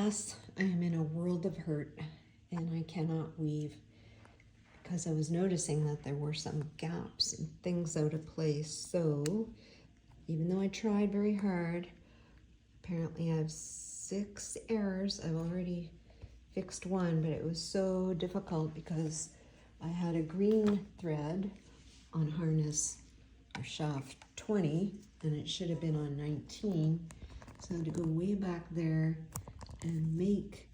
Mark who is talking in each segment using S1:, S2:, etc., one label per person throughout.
S1: Alas, I am in a world of hurt and I cannot weave because I was noticing that there were some gaps and things out of place. So even though I tried very hard, apparently I have 6 errors. I've already fixed one, but it was so difficult because I had a green thread on harness or shaft 20 and it should have been on 19. So I had to go way back there and make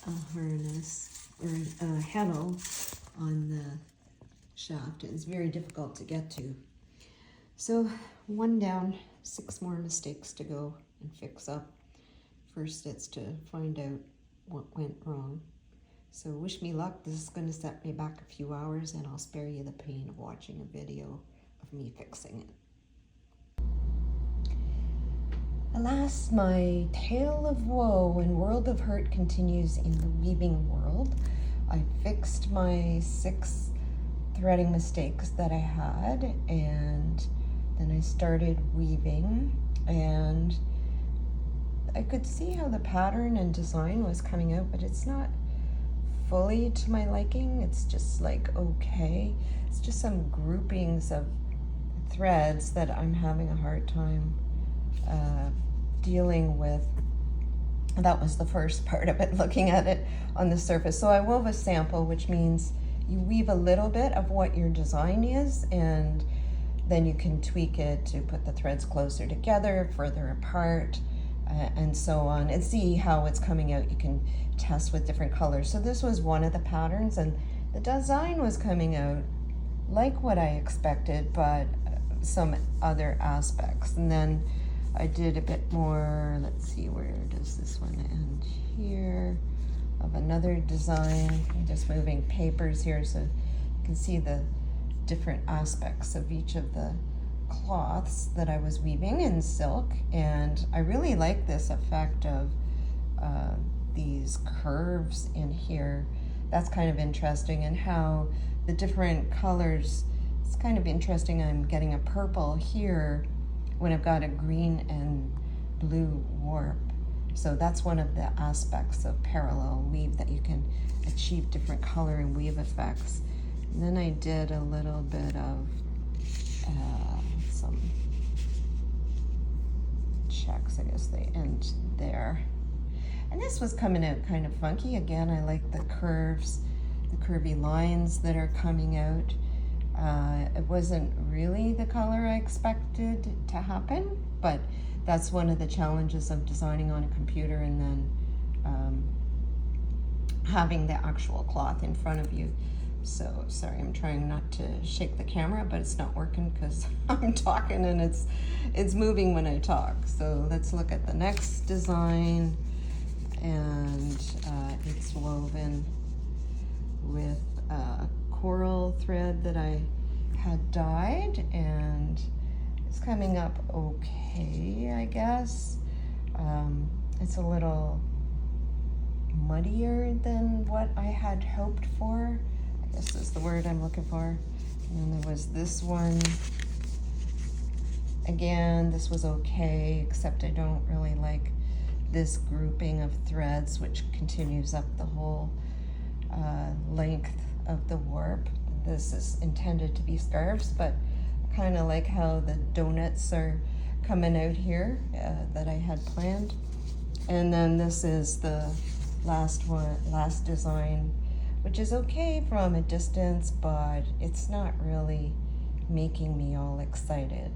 S1: a harness or a heddle on the shaft. It's very difficult to get to. So 1 down, 6 more mistakes to go and fix up. First, it's to find out what went wrong. So wish me luck. This is going to set me back a few hours and I'll spare you the pain of watching a video of me fixing it. Alas, my tale of woe and world of hurt continues in the weaving world. I fixed my 6 threading mistakes that I had, and then I started weaving, and I could see how the pattern and design was coming out, but it's not fully to my liking. It's just like, okay, it's just some groupings of threads that I'm having a hard time dealing with. That was the first part of it, looking at it on the surface. So I wove a sample, which means you weave a little bit of what your design is, and then you can tweak it to put the threads closer together, further apart, and so on, and see how it's coming out. You can test with different colors. So this was one of the patterns, and the design was coming out like what I expected, but some other aspects. And then I did a bit more, let's see, where does this one end here, of another design. I'm just moving papers here so you can see the different aspects of each of the cloths that I was weaving in silk. And I really like this effect of these curves in here. That's kind of interesting, and how the different colors, it's kind of interesting. I'm getting a purple here when I've got a green and blue warp. So that's one of the aspects of parallel weave, that you can achieve different color and weave effects. And then I did a little bit of some checks, I guess they end there. And this was coming out kind of funky. Again, I like the curves, the curvy lines that are coming out. It wasn't really the color I expected to happen, but that's one of the challenges of designing on a computer and then having the actual cloth in front of you. So sorry, I'm trying not to shake the camera, but it's not working because I'm talking and it's moving when I talk. So let's look at the next design, and it's woven with coral thread that I had dyed, and it's coming up okay, I guess. It's a little muddier than what I had hoped for, I guess is the word I'm looking for. And then there was this one. Again, this was okay, except I don't really like this grouping of threads, which continues up the whole length of the warp. This is intended to be scarves, but I kind of like how the donuts are coming out here that I had planned. And then this is the last design, which is okay from a distance, but it's not really making me all excited.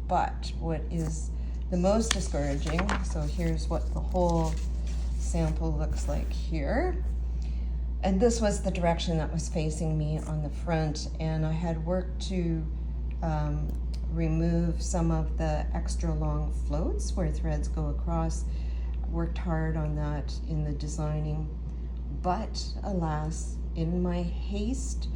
S1: But what is the most discouraging, so here's what the whole sample looks like here. And this was the direction that was facing me on the front, and I had worked to remove some of the extra long floats where threads go across. I worked hard on that in the designing, but alas, in my haste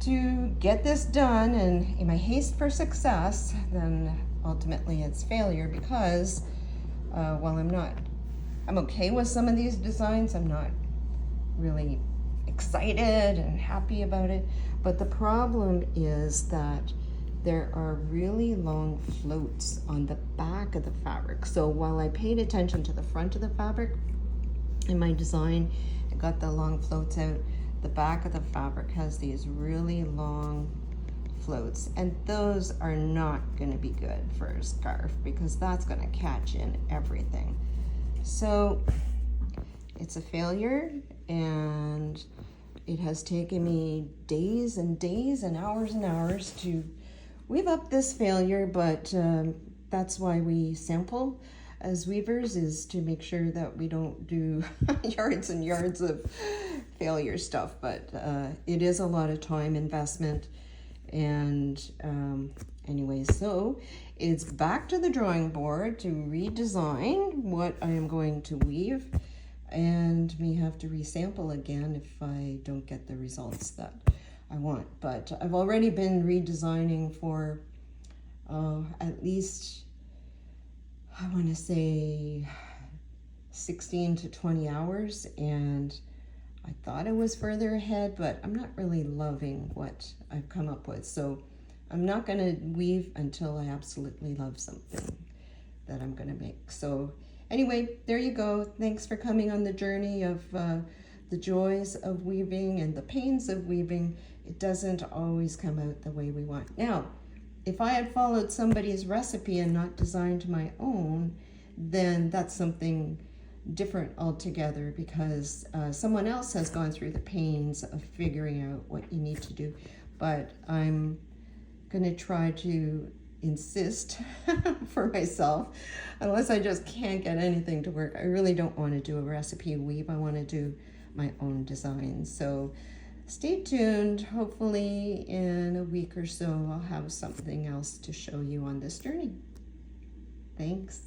S1: to get this done and in my haste for success, then ultimately it's failure, because while I'm okay with some of these designs, I'm not really excited and happy about it. But the problem is that there are really long floats on the back of the fabric. So while I paid attention to the front of the fabric, in my design. I got the long floats out. The back of the fabric has these really long floats, and those are not going to be good for a scarf because that's going to catch in everything. So it's a failure, and it has taken me days and days and hours to weave up this failure, but that's why we sample as weavers, is to make sure that we don't do yards and yards of failure stuff. But it is a lot of time investment. And anyway, so it's back to the drawing board to redesign what I am going to weave, and may have to resample again if I don't get the results that I want. But I've already been redesigning for at least, I want to say 16 to 20 hours, and I thought I was further ahead, but I'm not really loving what I've come up with. So I'm not going to weave until I absolutely love something that I'm going to make. So anyway, there you go. Thanks for coming on the journey of the joys of weaving and the pains of weaving. It doesn't always come out the way we want. Now, if I had followed somebody's recipe and not designed my own, then that's something different altogether, because someone else has gone through the pains of figuring out what you need to do. But I'm going to try to insist for myself, unless I just can't get anything to work. I really don't want to do a recipe weave. I want to do my own design. So stay tuned. Hopefully in a week or so I'll have something else to show you on this journey. Thanks.